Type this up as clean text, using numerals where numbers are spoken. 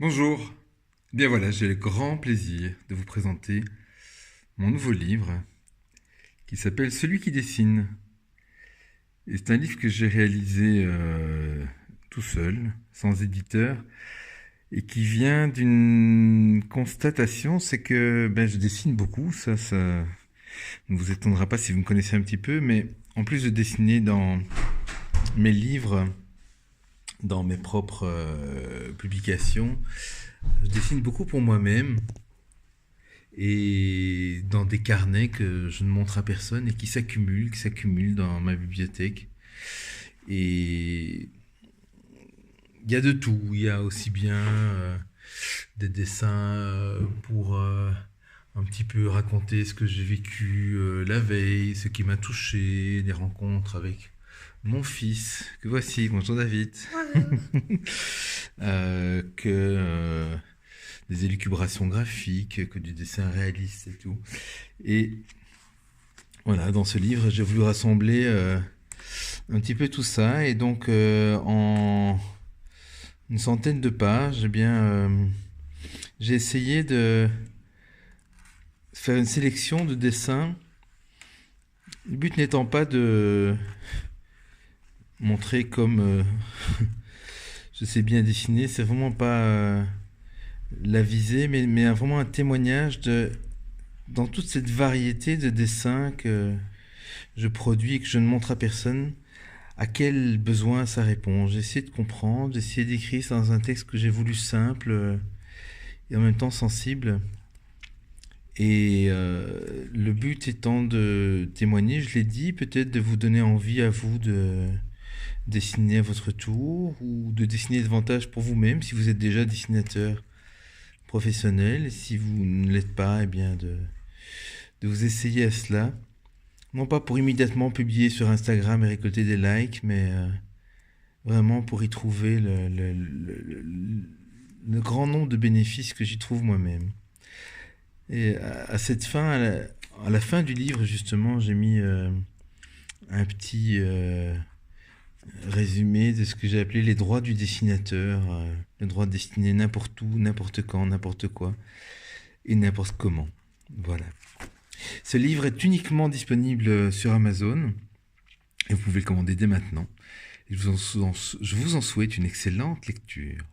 Bonjour. Bien voilà, j'ai le grand plaisir de vous présenter mon nouveau livre qui s'appelle Celui qui dessine. Et c'est un livre que j'ai réalisé tout seul, sans éditeur, et qui vient d'une constatation, c'est que je dessine beaucoup, ça ne vous étonnera pas si vous me connaissez un petit peu, mais en plus de dessiner dans mes livres, dans mes propres publications, je dessine beaucoup pour moi-même et dans des carnets que je ne montre à personne et qui s'accumulent dans ma bibliothèque. Et il y a de tout. Il y a aussi bien des dessins pour un petit peu raconter ce que j'ai vécu la veille, ce qui m'a touché, des rencontres avec mon fils, que voici, bonjour David, que des élucubrations graphiques, que du dessin réaliste et tout. Et voilà, dans ce livre, j'ai voulu rassembler un petit peu tout ça. Et donc, en une centaine de pages, j'ai essayé de faire une sélection de dessins. Le but n'étant pas de montrer comme je sais bien dessiner, c'est vraiment pas la visée, mais vraiment un témoignage dans toute cette variété de dessins que je produis et que je ne montre à personne, à quel besoin ça répond. J'ai essayé de comprendre, j'ai essayé d'écrire dans un texte que j'ai voulu simple et en même temps sensible. Et le but étant de témoigner, je l'ai dit, peut-être de vous donner envie à vous de dessiner à votre tour ou de dessiner davantage pour vous-même si vous êtes déjà dessinateur professionnel. Et si vous ne l'êtes pas, de vous essayer à cela. Non pas pour immédiatement publier sur Instagram et récolter des likes, mais vraiment pour y trouver le grand nombre de bénéfices que j'y trouve moi-même. Et à cette fin, à la fin du livre, justement, j'ai mis un petit résumé de ce que j'ai appelé les droits du dessinateur. Le droit de dessiner n'importe où, n'importe quand, n'importe quoi, et n'importe comment. Voilà. Ce livre est uniquement disponible sur Amazon, et vous pouvez le commander dès maintenant. Et je vous en souhaite une excellente lecture.